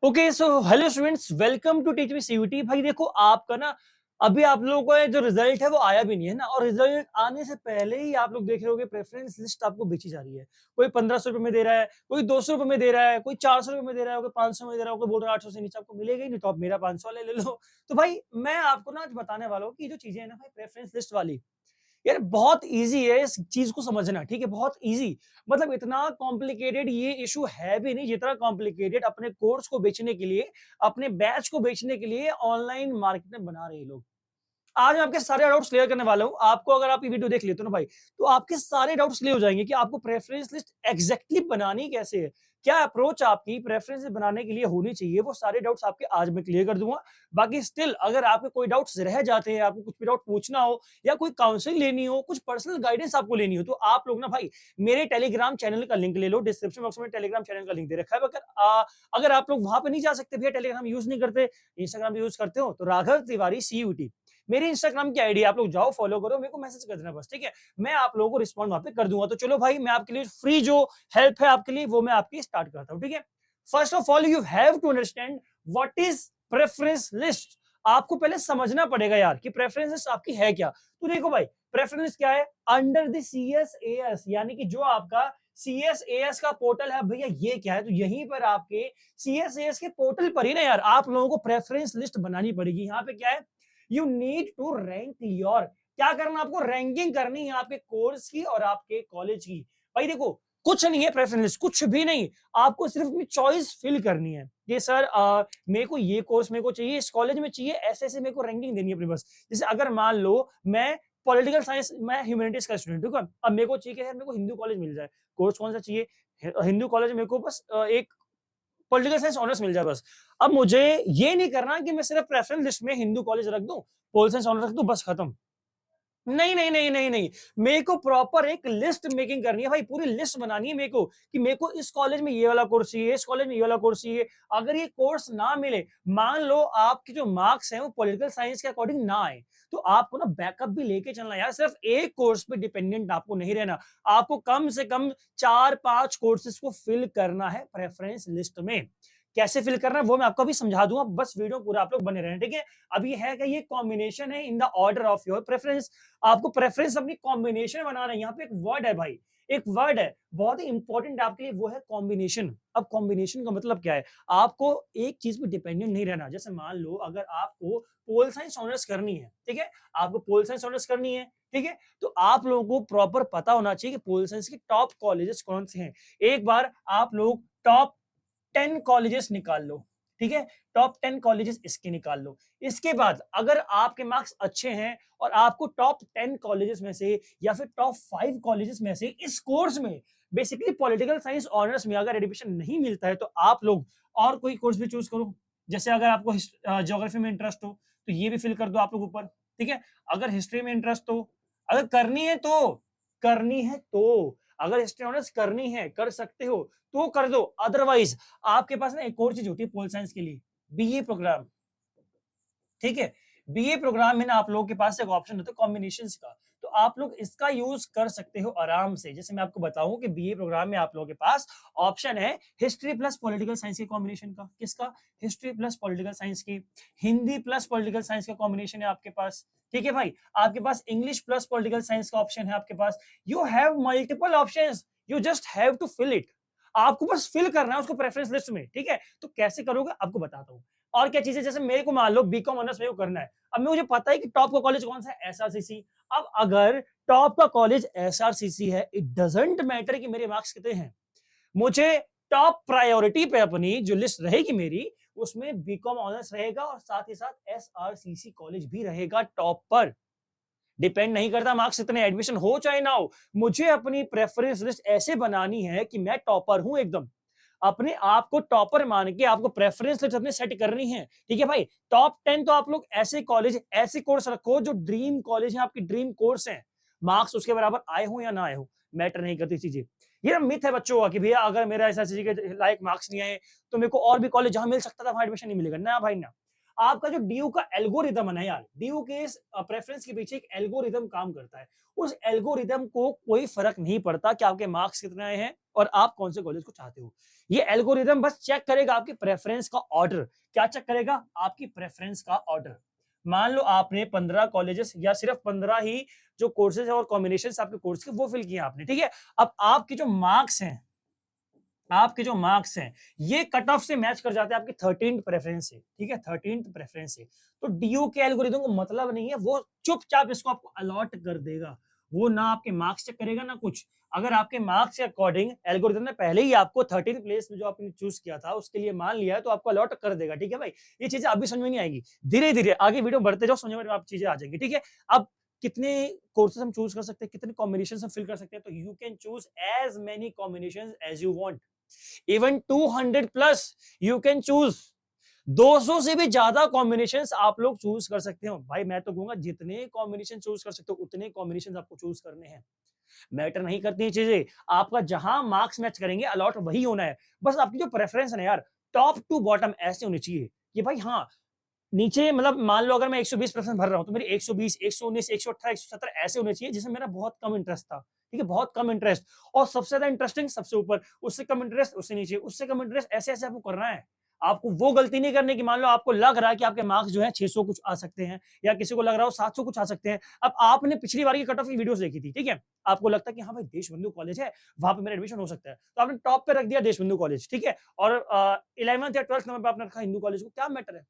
Okay so hello students, welcome to Teach Me CUT. भाई देखो, आपका ना अभी आप लोगों का जो रिजल्ट है वो आया भी नहीं है ना, और रिजल्ट आने से पहले ही आप लोग देख रहे होगे प्रेफरेंस लिस्ट आपको बेची जा रही है। कोई 1500 रुपए में दे रहा है, कोई 200 रुपए में दे रहा है, कोई 400 रुपए में दे रहा है, कोई 500 में दे रहा है, कोई बोल रहा है 800 से नीचे आपको मिलेगा ही नहीं, तो आप मेरा 500 वाले ले लो। तो भाई मैं आपको ना आज बताने वाला हूँ कि जो चीजें है ना भाई प्रेफरेंस लिस्ट वाली, यार बहुत इजी है इस चीज को समझना। ठीक है, बहुत इजी। मतलब इतना कॉम्प्लिकेटेड ये इशू है भी नहीं जितना कॉम्प्लिकेटेड अपने कोर्स को बेचने के लिए, अपने बैच को बेचने के लिए ऑनलाइन मार्केट में बना रहे हैं लोग। आज मैं आपके सारे डाउट्स क्लियर करने वाला हूं। आपको अगर आप ये वीडियो देख लेते हो ना भाई, तो आपके सारे डाउट्स क्लियर हो जाएंगे कि आपको प्रेफरेंस लिस्ट एग्जैक्टली बनानी कैसे है, क्या अप्रोच आपकी प्रेफरेंस बनाने के लिए होनी चाहिए। वो सारे डाउट्स आपके आज मैं क्लियर कर दूंगा। बाकी स्टिल अगर आपके कोई डाउट्स रह जाते हैं, आपको कुछ भी डाउट पूछना हो या कोई काउंसलिंग लेनी हो, कुछ पर्सनल गाइडेंस आपको लेनी हो, तो आप लोग ना भाई मेरे टेलीग्राम चैनल का लिंक ले लो। डिस्क्रिप्शन बॉक्स में टेलीग्राम चैनल का लिंक दे रखा है। अगर आप लोग वहां पे नहीं जा सकते, भैया टेलीग्राम यूज नहीं करते, इंस्टाग्राम यूज करते हो, तो राघव तिवारी CUT मेरी इंस्टाग्राम की आईडी, आप लोग जाओ फॉलो करो, मेरे को मैसेज कर देना बस। ठीक है, मैं आप लोगों को रिस्पॉन्ड वहां पे कर दूंगा। तो चलो भाई, मैं आपके लिए फ्री जो हेल्प है आपके लिए वो मैं आपकी स्टार्ट करता हूँ। ठीक है, first of all you have to understand what is preference list. आपको पहले समझना पड़ेगा यार कि प्रेफरेंस लिस्ट आपकी है क्या। तो देखो भाई, प्रेफरेंस लिस्ट क्या है? अंडर द CSAS, यानी कि जो आपका CSAS का पोर्टल है, भैया ये क्या है? तो यहीं पर आपके CSAS के पोर्टल पर ही ना यार आप लोगों को प्रेफरेंस लिस्ट बनानी पड़ेगी। यहाँ पे क्या है, you need to rank your. क्या करना आपको? रैंकिंग करनी है आपके कोर्स की और आपके कॉलेज की। भाई देखो, कुछ नहीं है प्रेफरेंस लिस्ट, कुछ भी नहीं। आपको सिर्फ अपनी चॉइस फिल करनी है कि सर मेरे को ये कोर्स मेरे को चाहिए, इस कॉलेज में चाहिए, ऐसे ऐसे मेरे को रैंकिंग देनी है अपनी बस। जैसे अगर मान लो मैं पॉलिटिकल साइंस, मैं ह्यूमैनिटीज का स्टूडेंट हूँ, अब मेरे को चाहिए कि यार मेरे को हिंदू कॉलेज मिल जाए। कोर्स कौन सा चाहिए? हिंदू कॉलेज। मेरे को बस एक पॉलिटिकल साइंस ऑनर्स मिल जाए बस। अब मुझे ये नहीं करना कि मैं सिर्फ प्रेफरेंस लिस्ट में हिंदू कॉलेज रख दूं, पोल साइंस ऑनर्स रख दूं, बस खत्म। नहीं नहीं नहीं नहीं नहीं, मेरे को प्रॉपर एक लिस्ट मेकिंग करनी है भाई, पूरी लिस्ट बनानी है मेरे को कि मेरे को इस कॉलेज में ये वाला कोर्स चाहिए, इस कॉलेज में ये वाला कोर्स चाहिए। अगर ये कोर्स ना मिले, मान लो आपके जो मार्क्स हैं वो पॉलिटिकल साइंस के अकॉर्डिंग ना आए, तो आपको ना बैकअप भी लेके चलना यार। सिर्फ एक कोर्स पे डिपेंडेंट आपको नहीं रहना। आपको कम से कम 4-5 कोर्सेज को फिल करना है प्रेफरेंस लिस्ट में। कैसे फिल करना है वो मैं आपको अभी समझा दूंगा, बस वीडियो पूरा आप लोग बने रहें। ठीक है, अब ये है कि ये कॉम्बिनेशन है in the order of your preference. आपको प्रेफरेंस अपनी कॉम्बिनेशन बनाना है। यहाँ पे एक वर्ड है भाई, एक वर्ड है बहुत ही इंपॉर्टेंट आपके लिए, वो है कॉम्बिनेशन। अब कॉम्बिनेशन का मतलब क्या है? आपको एक चीज पे डिपेंडेंट नहीं रहना। जैसे मान लो अगर आपको पोल साइंस ऑनर्स करनी है, ठीक है, आपको पोल साइंस ऑनर्स करनी है, ठीक है, तो आप लोगों को प्रॉपर पता होना चाहिए कि पोल साइंस के टॉप कॉलेजेस कौन से हैं। एक बार आप लोग टॉप 10 कॉलेजेस निकाल लो। ठीक है, टॉप 10 कॉलेजेस इसके निकाल लो। इसके बाद अगर आपके मार्क्स अच्छे हैं और आपको टॉप 10 कॉलेजेस में से या फिर टॉप 5 कॉलेजेस में से इस कोर्स में, बेसिकली पॉलिटिकल साइंस ऑनर्स में अगर एडमिशन नहीं मिलता है, तो आप लोग और कोई कोर्स भी चूज करो। जैसे अगर आपको ज्योग्राफी में इंटरेस्ट हो तो ये भी फिल कर दो आप लोग ऊपर। ठीक है, अगर हिस्ट्री में इंटरेस्ट हो, अगर करनी है तो, करनी है तो, अगर हिस्ट्री ऑनर्स करनी है, कर सकते हो तो कर दो। अदरवाइज आपके पास ना एक और चीज होती है पोल साइंस के लिए, BA प्रोग्राम। ठीक है, BA प्रोग्राम में ना आप लोगों के पास एक ऑप्शन होता है कॉम्बिनेशन का, तो आप लोग इसका यूज कर सकते हो आराम से। जैसे मैं आपको बताऊं कि BA प्रोग्राम में आप लोगों के पास ऑप्शन है हिस्ट्री प्लस पॉलिटिकल साइंस के कॉम्बिनेशन का। किसका? हिस्ट्री प्लस पॉलिटिकल साइंस की। हिंदी प्लस पॉलिटिकल साइंस का कॉम्बिनेशन है आपके पास। ठीक है भाई, आपके पास इंग्लिश प्लस पॉलिटिकल साइंस का ऑप्शन है आपके पास। You have multiple options, you just have to fill it. आपको बस फिल करना है उसको प्रेफरेंस लिस्ट में। ठीक है, तो कैसे करोगे आपको बताता हूं। और क्या चीजें, जैसे मेरे को मान लो बीकॉम ऑनर्स मेरे को करना है, अब मुझे पता है कि टॉप का कॉलेज कौन सा है, SRCC। अब अगर टॉप का कॉलेज SRCC है, इट डजंट मैटर कि मेरे मार्क्स कितने हैं, मुझे टॉप प्रायोरिटी पे अपनी जो लिस्ट रहेगी मेरी, उसमें बीकॉम ऑनर्स रहेगा और साथ ही साथ SRCC कॉलेज भी रहेगा टॉप पर। डिपेंड नहीं करता मार्क्स इतने, एडमिशन हो चाहे ना हो, मुझे अपनी प्रेफरेंस लिस्ट ऐसे बनानी है कि मैं टॉपर हूं एकदम। अपने आप को टॉपर मान के आपको प्रेफरेंस लिस्ट अपने सेट करनी है। ठीक है भाई, टॉप 10 तो आप लोग ऐसे कॉलेज, ऐसे कोर्स रखो जो ड्रीम कॉलेज है, आपकी ड्रीम कोर्स है। मार्क्स उसके बराबर आए हो या ना आए हो, मैटर नहीं करती चीजें। ये मिथ है बच्चों का कि भैया अगर मेरा ऐसा चीज के लायक मार्क्स नहीं आए तो मेरे को और भी कॉलेज जहां मिल सकता था वहां एडमिशन नहीं मिलेगा। ना भाई ना, आपका जो डीयू का एल्गोरिदम है ना यार, डीयू के इस प्रेफरेंस के पीछे एक एल्गोरिदम काम करता है। उस एल्गोरिदम को कोई फर्क नहीं पड़ता कि आपके मार्क्स कितने आए हैं और आप कौन से कॉलेज को चाहते हो। ये एल्गोरिदम बस चेक करेगा आपकी प्रेफरेंस का ऑर्डर। क्या चेक करेगा? आपकी प्रेफरेंस का ऑर्डर। मान लो आपने 15 कॉलेजेस या सिर्फ 15 ही जो कोर्सेज और कॉम्बिनेशन आपके कोर्स के वो फिल किए आपने, ठीक है। अब आपके जो मार्क्स हैं, आपके जो मार्क्स हैं, ये कट ऑफ से मैच कर जाते हैं आपके 13th प्रेफरेंस से, ठीक है, 13th प्रेफरेंस से। तो डीयू के एल्गोरिदम को मतलब नहीं है, वो चुपचाप इसको आपको अलॉट कर देगा। वो ना आपके मार्क्स चेक करेगा ना कुछ। अगर आपके मार्क्स के अकॉर्डिंग एल्गोरिदम ने पहले ही आपको 13th प्लेस में जो आपने चूज किया था उसके लिए मान लिया है, तो आपको अलॉट कर देगा, ठीक है भाई। ये चीजें अभी समझ में नहीं आएगी, धीरे धीरे आगे वीडियो बढ़ते जाओ, समझ में आप चीजें आ जाएंगी, ठीक है। अब कितने कोर्सेज हम चूज कर सकते हैं, कितने कॉम्बिनेशन हम फिल कर सकते हैं, तो you can choose as many combination as you want, even 200 plus you can choose. 200 से भी ज्यादा कॉम्बिनेशंस आप लोग चूज कर सकते हो भाई। मैं तो कहूंगा जितने कॉम्बिनेशन चूज कर सकते हो उतने कॉम्बिनेशन आपको चूज करने हैं। मैटर नहीं करती ये चीजें, आपका जहां मार्क्स मैच करेंगे अलॉट वही होना है। बस आपकी जो प्रेफरेंस है ना यार, टॉप टू बॉटम ऐसे होनी चाहिए कि भाई हाँ, नीचे मतलब मान लो अगर मैं 120% भर रहा हूं तो मेरी 120, 119, 118, 117 ऐसे होने चाहिए जिसमें मेरा बहुत कम इंटरेस्ट था, ठीक है, बहुत कम इंटरेस्ट। और सबसे ज्यादा इंटरेस्टिंग सबसे ऊपर, उससे कम इंटरेस्ट उससे नीचे, उससे कम इंटरेस्ट, ऐसे ऐसे आपको करना है। आपको वो गलती नहीं करनी कि मान लो आपको लग रहा है कि आपके मार्क्स जो है 600 कुछ आ सकते हैं, या किसी को लग रहा हो 700 कुछ आ सकते हैं। अब आपने पिछली बार की कट ऑफ की वीडियोस देखी थी, ठीक है, आपको लगता है कि हाँ भाई देशबंधु कॉलेज है, वहां पे मेरा एडमिशन हो सकता है, तो आपने टॉप पे रख दिया देशबंधु कॉलेज, ठीक है, और 11th या 12th नंबर पे आपने रखा हिंदू कॉलेज को। क्या मैटर है,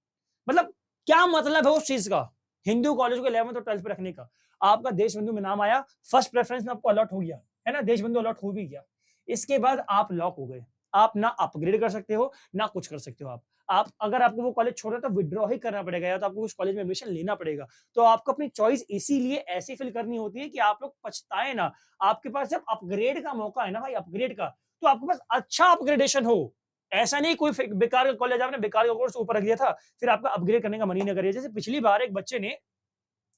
मतलब क्या मतलब है उस चीज का, हिंदू कॉलेज को 11th और 12th पे रखने का? आपका देशबंधु में नाम आया, फर्स्ट प्रेफरेंस में आपको अलॉट हो गया, है ना, देशबंधु अलॉट हो भी गया। इसके बाद आप लॉक हो गए। आप ना अपग्रेड कर सकते हो ना कुछ कर सकते हो। आप अगर आपको वो कॉलेज छोड़ रहे तो विड्रॉ ही करना पड़ेगा, या तो आपको उस कॉलेज में एडमिशन लेना पड़ेगा। तो आपको अपनी चॉइस इसीलिए ऐसी फिल करनी होती है कि आप लोग पछताए ना। आपके पास जब अपग्रेड का मौका है ना भाई, अपग्रेड का, तो आपके पास अच्छा अपग्रेडेशन हो। ऐसा नहीं कोई बेकार का कॉलेज आपने बेकार का कोर्स ऊपर रख दिया था, फिर आपका अपग्रेड करने का मन ही ना करे। जैसे पिछली बार एक बच्चे ने,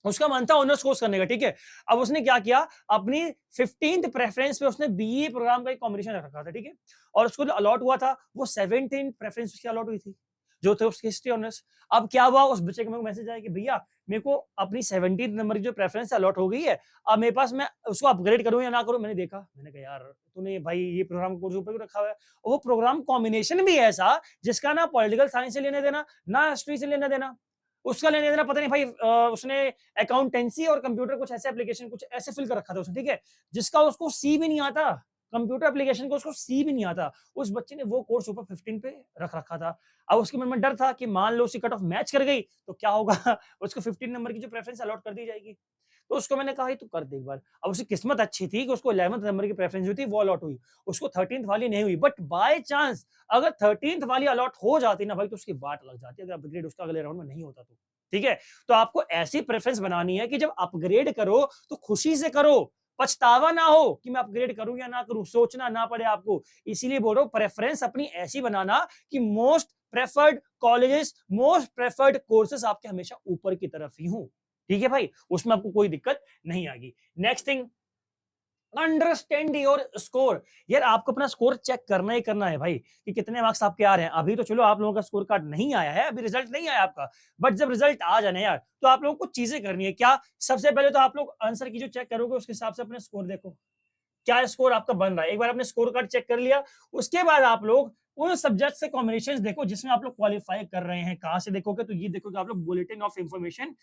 उसका मन था ऑनर्स कोर्स करने का, ठीक है, अब उसने क्या किया, अपनी 15th प्रेफरेंस पे उसने बीए प्रोग्राम का एक कॉम्बिनेशन रख रखा था, ठीक है, और उसको जो अलॉट हुआ था वो 17th प्रेफरेंस उसकी अलॉट हुई थी, जो थे उसकी हिस्ट्री ऑनर्स। अब क्या हुआ, उस बच्चे को मैसेज आया कि भैया मेरे को अपनी 17th नंबर की जो प्रेफरेंस अलॉट हो गई है, अब मेरे पास, मैं उसको अपग्रेड करूं या ना करूं। मैंने देखा, मैंने कहा यार तूने भाई ये प्रोग्राम कोर्स ऊपर क्यों रखा हुआ है, और वो प्रोग्राम कॉम्बिनेशन भी ऐसा जिसका ना पॉलिटिकल साइंस से लेने देना ना हिस्ट्री से लेना देना, उसका लेने देना पता नहीं भाई। उसने अकाउंटेंसी और कंप्यूटर कुछ ऐसे एप्लीकेशन कुछ ऐसे फिल कर रखा था उसने, ठीक है, जिसका उसको सी भी नहीं आता, कंप्यूटर एप्लीकेशन को उसको सी भी नहीं आता। उस बच्चे ने वो कोर्स ऊपर 15 पे रख रखा था। अब उसके मन में डर था कि मान लो उसकी कट ऑफ मैच कर गई तो क्या होगा उसको 15 नंबर की जो प्रेफरेंस अलॉट कर दी जाएगी। तो उसको मैंने कहा भाई तू कर दे एक बार। अब उसकी किस्मत अच्छी थी कि उसको 11th नंबर की प्रेफरेंस जो थी वो अलॉट हुई, उसको 13th वाली नहीं हुई। बट बाय चांस अगर 13th वाली अलॉट हो जाती ना भाई, तो उसकी वाट लग जाती अगर अपग्रेड उसका अगले राउंड में नहीं होता तो, ठीक है। तो आपको ऐसी प्रेफरेंस बनानी है कि जब अपग्रेड करो तो खुशी से करो, पछतावा ना हो कि मैं अपग्रेड करूं या ना करूं, सोचना ना पड़े आपको। इसीलिए बोल रहा हूं प्रेफरेंस अपनी ऐसी बनाना कि most preferred colleges, most preferred courses आपके हमेशा ऊपर की तरफ ही हो, ठीक है भाई, उसमें आपको कोई दिक्कत नहीं आएगी। Next thing, understand your score. यार आपको अपना स्कोर चेक करना ही करना है भाई कि कितने मार्क्स आपके आ रहे हैं। अभी तो चलो आप लोगों का स्कोर कार्ड नहीं आया है, अभी रिजल्ट नहीं आया आपका, बट जब रिजल्ट आ जाए ना यार, तो आप लोगों को चीजें करनी है। क्या, सबसे पहले तो आप लोग आंसर की जो चेक करोगे उसके हिसाब से अपने स्कोर देखो, क्या स्कोर आपका बन रहा है। एक बार आपने स्कोर कार्ड चेक कर लिया, उसके बाद आप लोग उन सब्जेक्ट से कॉम्बिनेशन देखो जिसमें आप लोग क्वालिफाई कर रहे हैं। कहां से देखोगे, तो ये देखोगे आप लोग बुलेटिन ऑफ इंफॉर्मेशन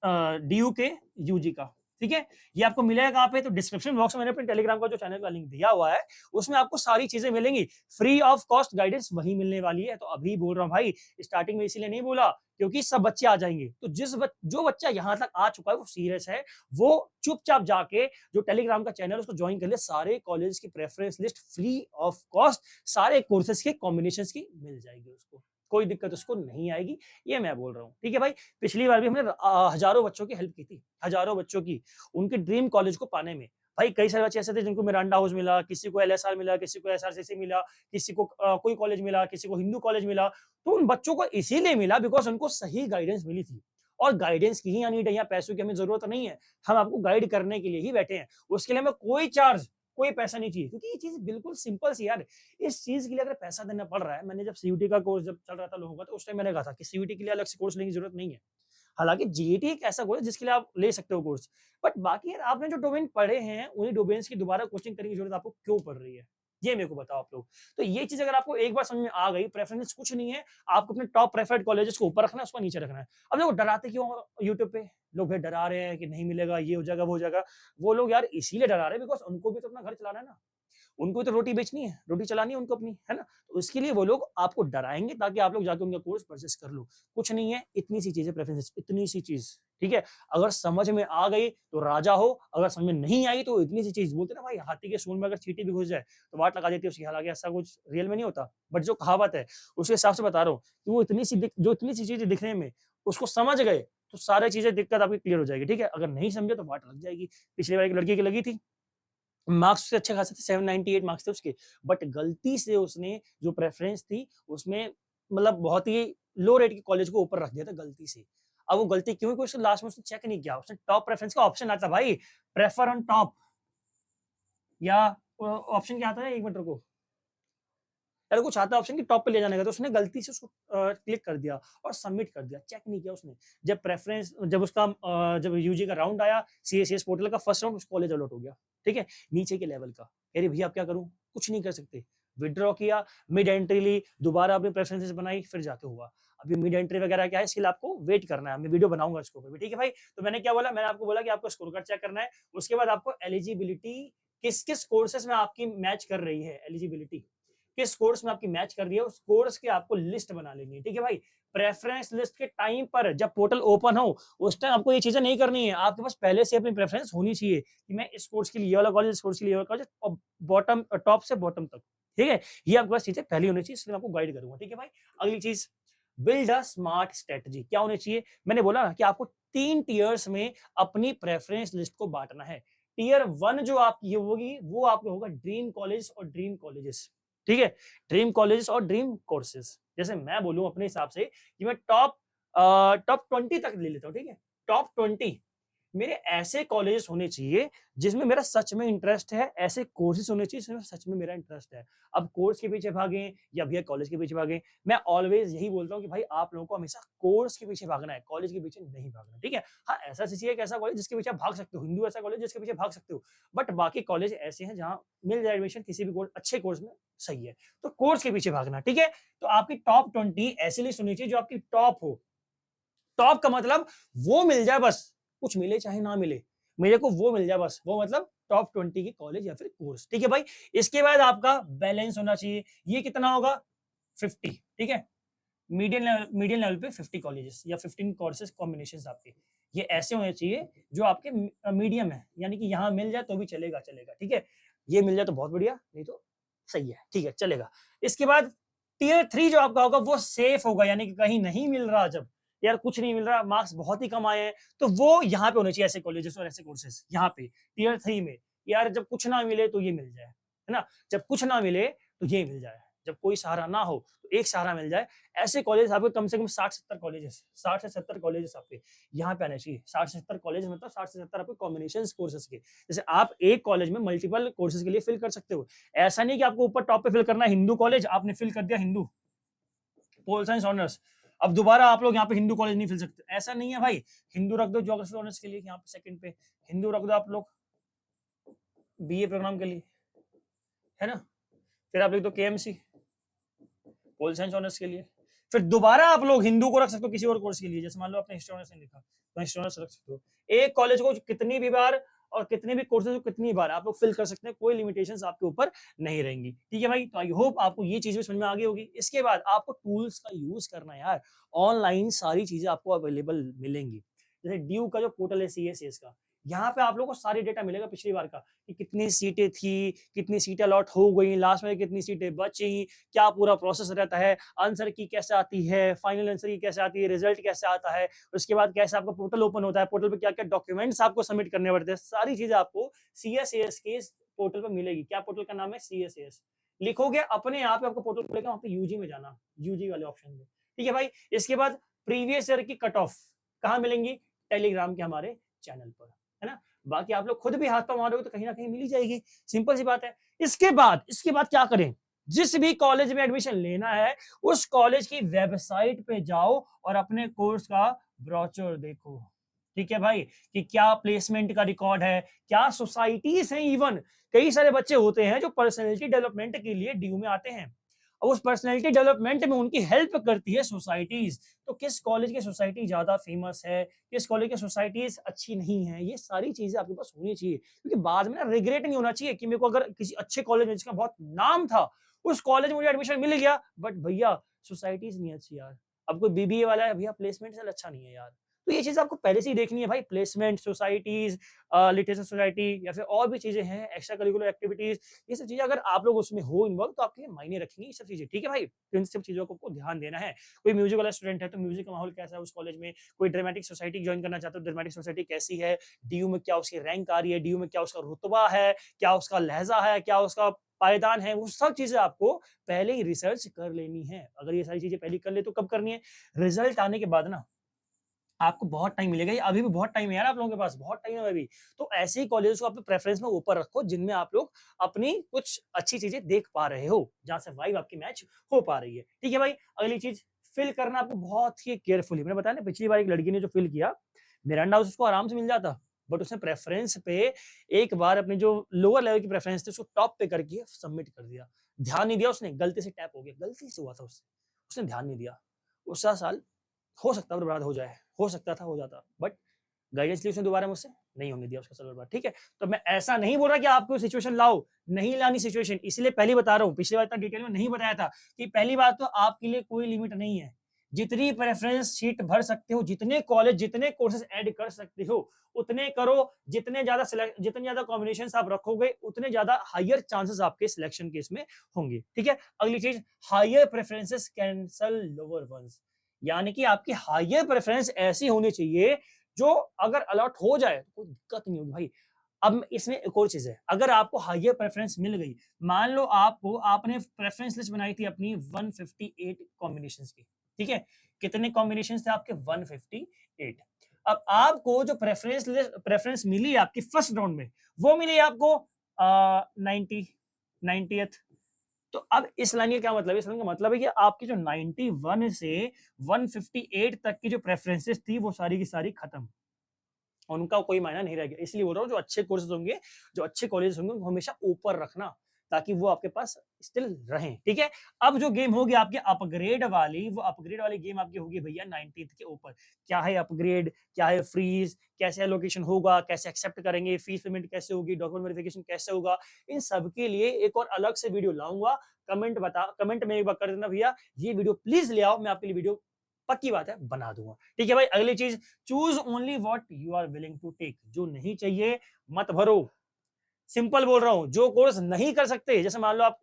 डीयू के यूजी का, ठीक है, ये आपको मिलेगा कहां पे, तो डिस्क्रिप्शन बॉक्स में मैंने अपने टेलीग्राम का जो चैनल का लिंक दिया हुआ है, उसमें आपको सारी चीजें मिलेंगी, फ्री ऑफ कॉस्ट गाइडेंस वही मिलने वाली है। तो अभी बोल रहा हूं भाई, स्टार्टिंग में इसीलिए नहीं बोला क्योंकि सब बच्चे आ जाएंगे, तो जो बच्चा यहां तक आ चुका है वो सीरियस है, वो चुपचाप जाके जो टेलीग्राम का चैनल उसको ज्वाइन कर ले, सारे कॉलेज की preference list free of cost, सारे कोर्सेज के कॉम्बिनेशन की मिल जाएगी उसको, कोई दिक्कत उसको नहीं आएगी, ये मैं बोल रहा हूँ, ठीक है भाई। पिछली बार भी हमने हजारों बच्चों की हेल्प की थी, हजारों बच्चों की, उनके ड्रीम कॉलेज को पाने में। भाई कई सारे बच्चे ऐसे थे जिनको मिरांडा हाउस मिला, किसी को एलएसआर मिला, किसी को एसआरसीसी मिला, किसी को कोई कॉलेज मिला, किसी को हिंदू कॉलेज मिला। तो उन बच्चों को इसीलिए मिला बिकॉज उनको सही गाइडेंस मिली थी, और गाइडेंस की ही नीड है, यहाँ पैसों की हमें जरूरत नहीं है, हम आपको गाइड करने के लिए ही बैठे हैं, उसके लिए हमें कोई चार्ज कोई पैसा नहीं चाहिए, क्योंकि ये चीज बिल्कुल सिंपल सी यार। इस चीज के लिए अगर पैसा देना पड़ रहा है, मैंने जब सीयूटी का कोर्स जब चल रहा था लोगों का, तो उस टाइम मैंने कहा था कि सीयूटी के लिए अलग से कोर्स लेने की जरूरत नहीं है। हालांकि जीईटी एक ऐसा कोर्स है जिसके लिए आप ले सकते हो कोर्स, बट बाकी यार आपने जो डोमेन पढ़े हैं उन्हीं डोमेन्स की दोबारा कोचिंग करने की जरूरत आपको क्यों पड़ रही है, ये मेरे को बताओ आप लोग। तो ये चीज अगर आपको एक बार समझ में आ गई, प्रेफरेंस कुछ नहीं है, आपको अपने टॉप प्रेफर्ड कॉलेजेस को ऊपर रखना है, उसको नीचे रखना है। अब देखो डराते क्यों यूट्यूब पे लोग, भाई डरा रहे हैं कि नहीं मिलेगा, ये हो जाएगा वो हो जाएगा। वो लोग यार इसीलिए डरा रहे हैं बिकॉज उनको भी तो अपना घर चलाना है ना, उनको तो रोटी बेचनी है, रोटी चलानी है उनको अपनी, है ना? तो उसके लिए वो लोग आपको डराएँगे ताकि आप लोग जाके उनका कोर्स परचेज़ कर लो। कुछ नहीं है, इतनी सी चीज़ है प्रेफ़रेंसेस, इतनी सी चीज़, ठीक है? अगर समझ में आ गई तो राजा हो, अगर समझ में नहीं आई तो इतनी सी चीज़। बोलते हैं ना भाई, हाथी के सूंड में अगर चींटी भी घुस जाए तो वाट लगा देती है उसकी, हालाँकि ऐसा कुछ रियल में नहीं होता। बट जो कहावत है, उसके हिसाब से बता रहा हूँ कि वो इतनी सी चीज़ें दिखने में, उसको समझ गए तो सारी चीज़ें दिक्कत आपकी क्लियर हो जाएगी, ठीक है? अगर नहीं समझे तो वाट लग जाएगी। पिछली बार एक लड़की की लगी थी, मार्क्स उसके अच्छे खासे थे, 798 मार्क्स थे उसके, बट गलती से उसने जो प्रेफ़रेंस थी उसमें मतलब बहुत ही लो रेट के कॉलेज को ऊपर रख दिया था गलती से। अब वो गलती क्यों हुई, क्योंकि उसने लास्ट में उसने चेक नहीं किया। उसने टॉप प्रेफ़रेंस का ऑप्शन आता है भाई, प्रेफर ऑन टॉप, या ऑप्शन क्या आता है, 1 मिनट रुको। अरे कुछ आता है ऑप्शन कि टॉप पे ले जाने का, तो उसने गलती से उसको क्लिक कर दिया और सबमिट कर दिया, चेक नहीं किया उसने। जब उसका जब यूजी का राउंड आया, सीएससीएस पोर्टल का फर्स्ट राउंड, उसको कॉलेज अलॉट हो गया, ठीक है? नीचे के लेवल का। अरे भैया अब क्या करूँ? कुछ नहीं कर सकते। विथड्रॉ किया, मिड एंट्री ली, दोबारा अपनी प्रेफरेंसेस बनाई, फिर जाके हुआ। अभी मिड एंट्री वगैरह क्या है, इसके लिए आपको वेट करना है। मैं वीडियो बनाऊँगा इसके ऊपर भी, ठीक है भाई? तो मैंने क्या बोला? मैंने आपको बोला कि आपको स्कोर कार्ड चेक करना है, उसके बाद आपको एलिजिबिलिटी किस-किस कोर्सेज़ में आपकी मैच कर रही है, एलिजिबिलिटी किस कोर्स में आपकी मैच कर रही है, उस कोर्स की आपको लिस्ट बना लेनी है, ठीक है भाई? प्रेफरेंस लिस्ट के टाइम पर जब पोर्टल ओपन हो, उस टाइम आपको ये चीज़ें नहीं करनी है। आपके पास पहले से अपनी प्रेफरेंस होनी चाहिए कि मैं इस कोर्स के लिए ये वाला कॉलेज, इस कोर्स के लिए ये वाला कॉलेज, और टॉप से बॉटम तक, ठीक है? ये आपके पास चीज़ें पहले होनी चाहिए, इसलिए मैं आपको गाइड करूँगा, ठीक है भाई? अगली चीज़, बिल्ड अ स्मार्ट स्ट्रैटेजी। क्या होनी चाहिए? मैंने बोला ना कि आपको 3 टियर्स में अपनी प्रेफरेंस लिस्ट को बाँटना है। टियर 1 जो आपकी होगी, वो आपका होगा ड्रीम कॉलेज और ड्रीम कॉलेजेस, ठीक है? ड्रीम कॉलेजेस और ड्रीम कोर्सेज। जैसे मैं बोलूँ अपने हिसाब से कि मैं टॉप 20 तक ले लेता हूँ, ठीक है? टॉप 20 मेरे ऐसे कॉलेजेस होने चाहिए जिसमें मेरा सच में इंटरेस्ट है, ऐसे कोर्सेज होने चाहिए जिसमें सच में मेरा इंटरेस्ट है। अब कोर्स के पीछे भागें या भैया कॉलेज के पीछे भागें, मैं ऑलवेज यही बोलता हूँ कि भाई आप लोगों को हमेशा कोर्स के पीछे भागना है, कॉलेज के पीछे नहीं भागना, ठीक है? हाँ, ऐसा सीसीए एक ऐसा कॉलेज जिसके पीछे आप भाग सकते हो, हिंदू ऐसा कॉलेज जिसके पीछे भाग सकते हो, बट बाकी कॉलेज ऐसे हैं जहाँ मिल जाए एडमिशन किसी भी कोर्स, अच्छे कोर्स में, सही है। तो कोर्स के पीछे भागना, ठीक है? तो आपकी टॉप 20 ऐसी लिस्ट होनी चाहिए जो आपकी टॉप हो। टॉप का मतलब वो मिल जाए बस, कुछ मिले चाहे ना मिले, मेरे को वो मिल जाए बस, वो मतलब टॉप 20 के कॉलेज या फिर कोर्स, ठीक है भाई? इसके बाद आपका बैलेंस होना चाहिए, ये कितना होगा? 50, ठीक है? मीडियम लेवल पे 50 कॉलेजेस या 15 कोर्सेज कॉम्बिनेशंस आपके, ये ऐसे होने चाहिए जो आपके मीडियम है, यानी कि यहाँ मिल जाए तो भी चलेगा चलेगा, ठीक है? ये मिल जाए तो बहुत बढ़िया, नहीं तो सही है, ठीक है, चलेगा। इसके बाद टियर 3 जो आपका होगा वो सेफ होगा, यानी कि कहीं नहीं मिल रहा, जब यार कुछ नहीं मिल रहा, मार्क्स बहुत ही कम आए हैं, तो वो यहाँ पे होने चाहिए ऐसे कॉलेजेस और ऐसे कोर्सेज, यहाँ पे टियर 3 में। यार जब कुछ ना मिले तो ये मिल जाए, है ना? जब कुछ ना मिले तो ये मिल जाए, जब कोई सहारा ना हो तो एक सहारा मिल जाए। ऐसे कॉलेज आपके कम से कम 60-70 कॉलेजेस, 60 से 70 कॉलेजेस आपके यहाँ पे आने चाहिए। 60 से 70 कॉलेज मतलब 60 से 70 आपके कॉम्बिनेशंस कोर्सेज के। जैसे आप एक कॉलेज में मल्टीपल कोर्सेज के लिए फिल कर सकते हो। ऐसा नहीं कि आपको ऊपर टॉप पे फिल करना है हिंदू कॉलेज, आपने फिल कर दिया हिंदू, पोल साइंस ऑनर्स। अब दोबारा आप लोग यहाँ पे हिंदू कॉलेज नहीं फिल सकते, ऐसा नहीं है भाई। हिंदू रख दो ज्योग्राफी ऑनर्स के लिए यहाँ पे सेकंड पे, हिंदू रख दो आप लोग बीए प्रोग्राम के लिए, है ना? फिर आप लिख दो केएमसी, पोल साइंस ऑनर्स के लिए। फिर दोबारा आप लोग हिंदू को रख सकते हो किसी और कोर्स के लिए, जैसे मान लो आपने हिस्ट्री ऑनर्स नहीं लिखा तो हिस्ट्री ऑनर्स रख सकते हो। एक कॉलेज को कितनी भी बार और कितने भी कोर्सेज को कितनी बार आप लोग फिल कर सकते हैं, कोई लिमिटेशंस आपके ऊपर नहीं रहेंगी, ठीक है भाई? तो आई होप आपको ये चीजें समझ में आ गई होगी। इसके बाद आपको टूल्स का यूज करना है यार, ऑनलाइन सारी चीजें आपको अवेलेबल मिलेंगी। जैसे ड्यू का जो पोर्टल है सीएसएस का, यहाँ पे आप लोगों को सारी डेटा मिलेगा पिछली बार का, कि कितनी सीटें थी, कितनी सीटें अलॉट हो गई, लास्ट में कितनी सीटें बची, क्या पूरा प्रोसेस रहता है, आंसर की कैसे आती है, फाइनल आंसर की कैसे आती है, रिजल्ट कैसे आता है, उसके बाद कैसे आपका पोर्टल ओपन होता है, पोर्टल पे क्या क्या डॉक्यूमेंट्स आपको सबमिट करने पड़ते हैं, सारी चीजें आपको सीएसएस के पोर्टल पर मिलेगी। क्या पोर्टल का नाम है? सीएसएस। लिखोगे अपने आप आपको पोर्टल खुलेगा, वहां पे यूजी में जाना, यूजी वाले ऑप्शन में, ठीक है भाई? इसके बाद प्रीवियस ईयर की कट ऑफ कहाँ मिलेंगी? टेलीग्राम के हमारे चैनल पर, है ना? बाकी आप लोग खुद भी हाथ पांव मारोगे तो कहीं ना कहीं मिल ही जाएगी, सिंपल सी बात है। इसके बाद क्या करें, जिस भी कॉलेज में एडमिशन लेना है उस कॉलेज की वेबसाइट पे जाओ और अपने कोर्स का ब्रोचर देखो, ठीक है भाई, कि क्या प्लेसमेंट का रिकॉर्ड है, क्या सोसाइटीज हैं। इवन कई सारे बच्चे होते हैं जो पर्सनैलिटी डेवलपमेंट के लिए ड्यू में आते हैं, और उस पर्सनैलिटी डेवलपमेंट में उनकी हेल्प करती है सोसाइटीज। तो किस कॉलेज की सोसाइटी ज्यादा फेमस है, किस कॉलेज की सोसाइटीज अच्छी नहीं है, ये सारी चीजें आपके पास होनी चाहिए, क्योंकि बाद में ना रिग्रेट नहीं होना चाहिए कि मेरे को अगर किसी अच्छे कॉलेज में जिसका बहुत नाम था उस कॉलेज में मुझे एडमिशन मिल गया, बट भैया सोसाइटीज नहीं अच्छी यार। अब कोई बीबीए वाला है, भैया प्लेसमेंट से अच्छा नहीं है यार। तो ये चीज आपको पहले से ही देखनी है भाई, प्लेसमेंट, सोसाइटीज, लिटरेचर सोसाइटी, या फिर और भी चीजें हैं, एक्स्ट्रा करिकुलर एक्टिविटीज, ये सब चीजें अगर आप लोग उसमें हो इन्वॉल्व तो आपके लिए मायने रखेंगी ये सब चीजें, ठीक है भाई। तो इन सब चीजों को आपको ध्यान देना है। कोई म्यूजिक वाला स्टूडेंट है तो म्यूजिक का माहौल कैसा है उस कॉलेज में, कोई ड्रामेटिक सोसाइटी ज्वाइन करना चाहता है तो ड्रामेटिक सोसाइटी कैसी है, डीयू में क्या उसकी रैंक आ रही है, डीयू में क्या उसका रुतबा है, क्या उसका लहजा है, क्या उसका पायदान है, वो सब चीजें आपको पहले ही रिसर्च कर लेनी है। अगर ये सारी चीजें पहले कर ले तो कब करनी है, रिजल्ट आने के बाद ना आपको बहुत टाइम मिलेगा, ये अभी भी बहुत टाइम है यार, आप लोगों के पास बहुत टाइम है अभी। तो ऐसे ही कॉलेजेस को अपने प्रेफरेंस में ऊपर रखो जिनमें आप लोग अपनी कुछ अच्छी चीजें देख पा रहे हो, जहां से वाइब आपकी मैच हो पा रही है, ठीक है भाई। अगली चीज, फिल करना आपको बहुत ही केयरफुली, मैंने बताया ना पिछली बार एक लड़की ने जो फिल किया, मिरांडा हाउस उसको आराम से मिल जाता, बट उसने प्रेफरेंस पे एक बार अपनी जो लोअर लेवल की प्रेफरेंस थी उसको टॉप पे करके सबमिट कर दिया, ध्यान नहीं दिया उसने, गलती से टैप हो गया, गलती से हुआ था उससे, उसने ध्यान नहीं दिया। उसका साल हो सकता है बर्बाद हो जाए, हो सकता था हो जाता, बट गाइडेंस ली उसने दोबारा मुझसे, नहीं होने दिया उसका साल बर्बाद, ठीक है। तो मैं ऐसा नहीं बोल रहा कि आपको सिचुएशन लाओ, नहीं लानी सिचुएशन, इसलिए पहले बता रहा हूँ, पिछली बार इतना डिटेल में नहीं बताया था कि पहली बात तो आपके लिए कोई लिमिट नहीं है, जितनी प्रेफरेंस सीट भर सकते हो, जितने कॉलेज, जितने कोर्सेज ऐड कर सकते हो उतने करो, जितने ज्यादा कॉम्बिनेशन आप रखोगे उतने ज्यादा हायर चांसेस आपके सिलेक्शन केस में होंगे, ठीक है। अगली चीज, higher preferences cancel lower ones, यानी कि आपकी हायर प्रेफरेंस ऐसी होनी चाहिए जो अगर अलॉट हो जाए तो कोई दिक्कत नहीं होगी भाई। अब इसमें एक और चीज है, अगर आपको हायर प्रेफरेंस मिल गई, मान लो आपने प्रेफरेंस लिस्ट बनाई थी अपनी 158 कॉम्बिनेशंस की, ठीक है, कितने कॉम्बिनेशंस थे आपके, 158। अब आपको जो प्रेफरेंस मिली आपकी फर्स्ट राउंड में, वो मिली आपको 90 90th। तो अब इस लाइन का क्या मतलब है, इस लाइन का मतलब है कि आपकी जो 91 से 158 तक की जो प्रेफरेंसेस थी वो सारी की सारी खत्म, उनका कोई मायना नहीं रह गया। इसलिए बोल रहा हूँ जो अच्छे कोर्सेज होंगे, जो अच्छे कॉलेज होंगे उनको हमेशा ऊपर रखना, ताकि वो आपके पास स्टिल रहें, ठीक है। अब जो गेम होगी आपकी अपग्रेड वाली, वो अपग्रेड वाली गेम आपकी होगी भैया 19th के ऊपर। क्या है अपग्रेड, क्या है फ्रीज, कैसे एलोकेशन होगा, कैसे एक्सेप्ट करेंगे, फीस पेमेंट कैसे होगी, डॉक्यूमेंट वेरिफिकेशन कैसे होगा, इन सब के लिए एक और अलग से वीडियो लाऊंगा। कमेंट में एक बार कर देना भैया ये वीडियो प्लीज ले आओ, मैं आपके लिए वीडियो पक्की बात है बना दूंगा, ठीक है भाई। अगली चीज, choose only what you are willing to take, जो नहीं चाहिए मत भरो, सिंपल बोल रहा हूं। जो कोर्स नहीं कर सकते, जैसे मान लो आप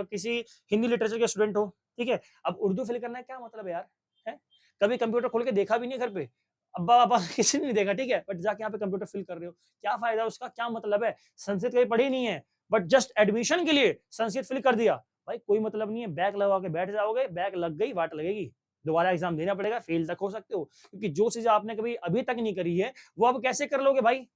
किसी हिंदी लिटरेचर के स्टूडेंट हो, ठीक है, अब उर्दू फिल करना है, क्या मतलब है यार, है कभी कंप्यूटर खोल के देखा भी नहीं घर पे, अब्बा अब्बा किसी ने नहीं देखा, ठीक है, बट जाके यहाँ पे कंप्यूटर फिल कर रहे हो, क्या फायदा उसका, क्या मतलब है, संस्कृत कभी पढ़ी नहीं है, बट जस्ट एडमिशन के लिए संस्कृत फिल कर दिया, भाई कोई मतलब नहीं है, बैक लगा के बैठ जाओगे, बैक लग गई वाट लगेगी, दोबारा एग्जाम देना पड़ेगा, फेल तक हो सकते हो, क्योंकि जो चीज आपने कभी अभी तक नहीं करी है वो अब कैसे कर लोगे भाई।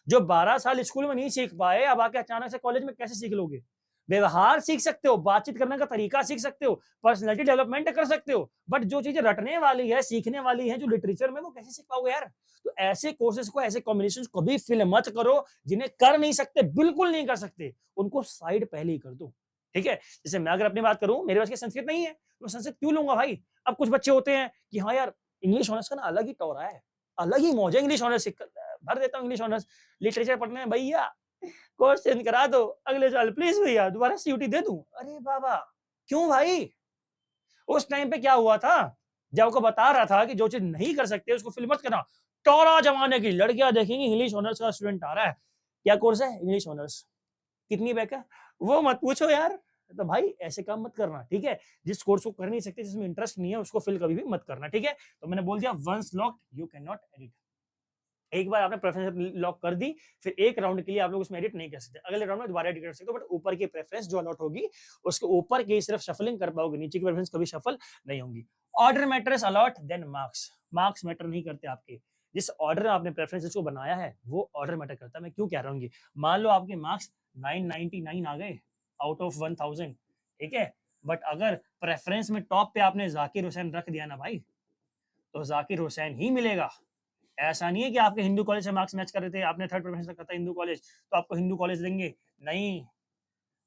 जो 12 साल स्कूल में नहीं सीख पाए, अब आके अचानक से कॉलेज में कैसे सीख लोगे। व्यवहार सीख सकते हो, बातचीत करने का तरीका सीख सकते हो, पर्सनैलिटी डेवलपमेंट कर सकते हो, बट जो चीजें रटने वाली है, सीखने वाली है, जो लिटरेचर में, वो कैसे सीख पाओगे यार। तो ऐसे कोर्सेज को, ऐसे कॉम्बिनेशन कभी फिल मत करो, जिन्हें कर नहीं सकते, बिल्कुल नहीं कर सकते, उनको साइड पहले ही कर दो, ठीक है। जैसे मैं अगर अपनी बात करूं, मेरे पास की संस्कृत नहीं है, तो संस्कृत क्यों लूंगा भाई। अब कुछ बच्चे होते हैं कि हाँ यार इंग्लिश ऑनर्स का ना अलग ही टोरा है, अलग ही मौज है इंग्लिश ऑनर्स, भर देता हूँ इंग्लिश ऑनर्स, लिटरेचर पढ़ने में भैया कोर्स चेंज करा दो, अगले साल प्लीज भैया दोबारा सीयूटी दे दूं। अरे बाबा क्यों भाई, उस टाइम पे क्या हुआ था, जब आपको बता रहा था कि जो चीज नहीं कर सकते उसको फिल्म मत करना। टोरा जमाने की लड़कियां देखेंगी इंग्लिश ऑनर्स का स्टूडेंट आ रहा है, क्या कोर्स है, इंग्लिश ऑनर्स, कितनी बैक है, वो मत पूछो यार। तो भाई ऐसे काम मत करना, ठीक है। जिस कोर्स को कर नहीं सकते, जिसमें इंटरेस्ट नहीं है, उसको फिल कभी भी मत करना, ठीक है। तो मैंने बोल दिया, once locked you can not edit. एक बार आपने प्रेफरेंस लॉक कर दी, फिर एक राउंड के लिए आप लोग उसमें एडिट नहीं कर सकते, अगले राउंड में दोबारा एडिट कर सकते हो, बट ऊपर की प्रेफरेंस जो अलॉट होगी उसके ऊपर की सिर्फ शफलिंग कर पाओगे, नीचे की प्रेफरेंस कभी शफल नहीं होंगी। Order matters a lot then marks, marks matter नहीं करते आपके, जिस ऑर्डर में आपने प्रेफरेंस लिस्ट को बनाया है वो ऑर्डर मैटर करता है। मैं क्यों कह रहा हूँ ये, मान लो आपके मार्क्स 999 आ गए आउट ऑफ 1000, ठीक है, बट अगर प्रेफरेंस में टॉप पे आपने जाकिर हुसैन रख दिया ना भाई, तो जाकिर हुसैन ही मिलेगा। ऐसा नहीं है कि आपके हिंदू कॉलेज से मार्क्स मैच कर रहे थे, आपने थर्ड प्रेफरेंस रखा था हिंदू कॉलेज, तो आपको हिंदू कॉलेज देंगे, नहीं।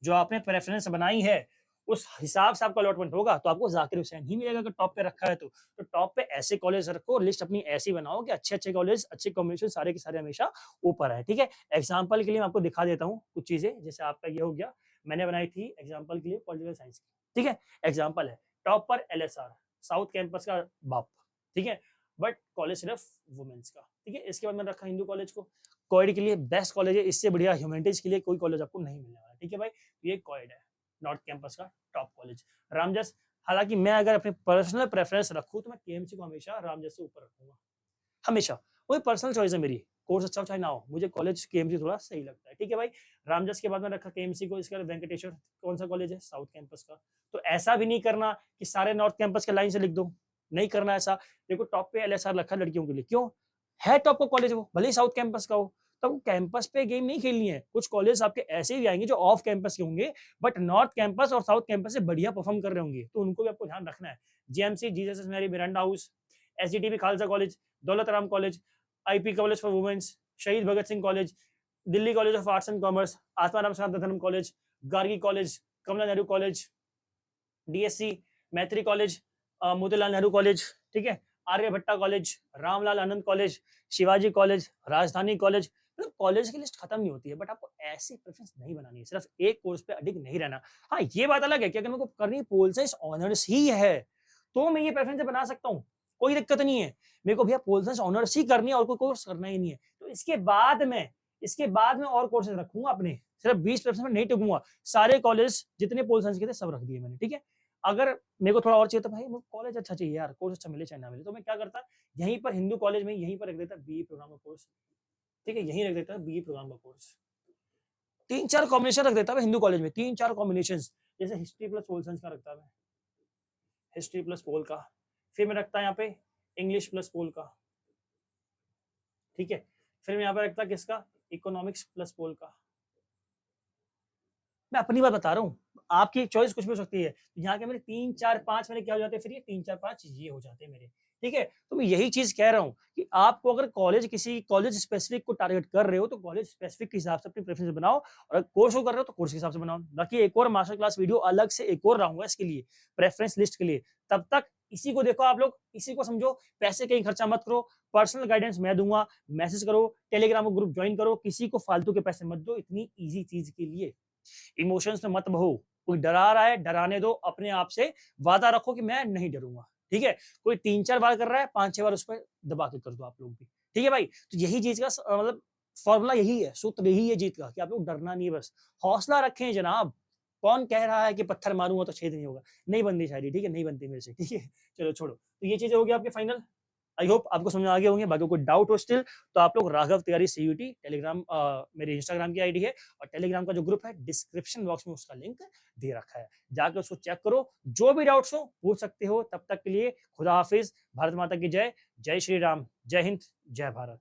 जो आपने प्रेफरेंस बनाई है उस हिसाब से आपका अलॉटमेंट होगा, तो आपको जाकिर हुसैन ही मिलेगा अगर टॉप पे रखा है तो टॉप पे ऐसे कॉलेज रखो, लिस्ट अपनी ऐसी बनाओ कि अच्छे अच्छे कॉलेज, अच्छे कॉम्बिनेशन सारे के सारे हमेशा ऊपर है, ठीक है। एग्जाम्पल के लिए मैं आपको दिखा देता हूँ कुछ चीजें, जैसे आपका ये हो गया, मैंने बनाई थी एग्जाम्पल के लिए पॉलिटिकल साइंस की, ठीक है। एग्जाम्पल है टॉप पर LSR, साउथ कैंपस का बाप, ठीक है, बट कॉलेज सिर्फ वुमेन्स का, ठीक है। इसके बाद मैंने रखा हिंदू कॉलेज को, कोएड के लिए बेस्ट कॉलेज है, इससे बढ़िया ह्यूमैनिटीज के लिए कोई कॉलेज आपको नहीं मिलने वाला, ठीक है भाई। ये कोएड है, नॉर्थ कैंपस का टॉप कॉलेज रामजस। हालांकि मैं अगर अपने पर्सनल प्रेफरेंस रखूं तो मैं KMC को हमेशा रामजस से ऊपर रखूंगा, हमेशा। वो पर्सनल चॉइस है मेरी, कोर्स अच्छा हो चाहे ना हो, मुझे कॉलेज KMC थोड़ा सही लगता है, ठीक है भाई। रामजस के बाद में रखा KMC को, इसके बाद वेंकटेश्वर कौन सा कॉलेज है, साउथ कैंपस का। तो ऐसा भी नहीं करना कि सारे नॉर्थ कैंपस के लाइन से लिख दो, नहीं करना ऐसा। देखो टॉप पे LSR रखा लड़कियों के लिए, क्यों है टॉप का कॉलेज, वो भले ही साउथ कैंपस का हो, तब कैंपस पे गेम नहीं खेलनी है। कुछ कॉलेज आपके ऐसे भी आएंगे जो ऑफ कैंपस के होंगे, बट नॉर्थ कैंपस और साउथ कैंपस से बढ़िया परफॉर्म कर रहे होंगे, तो उनको भी आपको ध्यान रखना है। JMC Jesus Mary Miranda house, SGTB Khalsa college, Daulat Ram college, IP college for women's, Shaheed Bhagat Singh college, Delhi college of arts and commerce, Atmaram Dharma college, Gargi college, Kamala Nehru college, DSC, Maitreyi college, Motilal Nehru college, ठीक है, Aryabhatta college, Ramlal Anand college, Shivaji college, Rajdhani college. मतलब कॉलेज की लिस्ट खत्म नहीं होती है, बट आपको ऐसी प्रेफरेंस नहीं बनानी है, सिर्फ एक कोर्स पे अडिग नहीं रहना। हाँ, ये बात अलग है कि अगर मेरे को करनी पोल साइंस ऑनर्स ही है तो मैं ये प्रेफरेंस बना सकता हूँ, कोई दिक्कत नहीं है। मेरे को भैया पोल साइंस ऑनर्स ही करनी है और कोई कोर्स करना ही नहीं है, तो इसके बाद में और कोर्सेज रखूंगा अपने, सिर्फ 20% में नहीं टिकूंगा। सारे कॉलेज जितने पोल साइंस के थे सब रख दिए मैंने, ठीक है। अगर मेरे को थोड़ा और चाहिए तो भाई मेरे कॉलेज अच्छा चाहिए यार, कोर्स अच्छा मिले चाहे ना मिले, तो मैं क्या करता, यहीं पर हिंदू कॉलेज में यहीं पर रख देता BE प्रोग्राम का कोर्स, ठीक है, यहीं रख देता BE प्रोग्राम का कोर्स। 3-4 कॉम्बिनेशन रख देता मैं हिंदू कॉलेज में, 3-4 कॉम्बिनेशन, जैसे हिस्ट्री प्लस पोल साइंस का रखता मैं, हिस्ट्री प्लस पोल का, फिर मैं रखता यहाँ पे इंग्लिश प्लस पोल का, ठीक है, फिर मैं यहाँ पे रखता किसका, इकोनॉमिक्स प्लस पोल का। मैं अपनी बात बता रहा हूँ, आपकी चॉइस कुछ भी हो सकती है। यहाँ के मेरे 3-4-5 मेरे क्या हो जाते हैं, फिर ये 3-4-5 ये हो जाते हैं मेरे, ठीक है। तो मैं यही चीज कह रहा हूँ कि आपको अगर कॉलेज, किसी कॉलेज स्पेसिफिक को टारगेट कर रहे हो तो कॉलेज स्पेसिफिक के हिसाब से अपनी प्रेफरेंस बनाओ, और कोर्स को कर रहे हो तो कोर्स के हिसाब से बनाओ। बाकी एक और मास्टर क्लास वीडियो अलग से एक और रहूंगा इसके लिए, प्रेफरेंस लिस्ट के लिए। तब तक इसी को देखो आप लोग, इसी को समझो, पैसे कहीं खर्चा मत करो, पर्सनल गाइडेंस मैं दूंगा, मैसेज करो, टेलीग्राम ग्रुप ज्वाइन करो, किसी को फालतू के पैसे मत दो इतनी इजी चीज के लिए। इमोशंस में मत बहो, कोई डरा रहा है डराने दो, अपने आप से वादा रखो कि मैं नहीं डरूंगा, ठीक है। कोई 3-4 बार कर रहा है, 5-6 बार उस पर दबा के कर दो आप लोग भी, ठीक है भाई। तो यही चीज का मतलब फॉर्मूला यही है, सूत्र यही है जीत का, कि आप लोग डरना नहीं, बस हौसला रखें जनाब। कौन कह रहा है कि पत्थर मारूंगा तो छेद नहीं होगा, नहीं बनती शायरी, ठीक है, नहीं बनती मेरे से, ठीक है। चलो छोड़ो, तो ये चीजें हो गई आपके फाइनल। आई होप आपको समझ में आ गए होंगे। बाकी कोई डाउट हो स्टिल तो आप लोग राघव तिवारी CUT टेलीग्राम, मेरे इंस्टाग्राम की आईडी है, और टेलीग्राम का जो ग्रुप है डिस्क्रिप्शन बॉक्स में उसका लिंक दे रखा है, जाकर उसको चेक करो, जो भी डाउट्स हो पूछ सकते हो। तब तक के लिए खुदा हाफिज, भारत माता की जय, जय श्री राम, जय हिंद, जय भारत।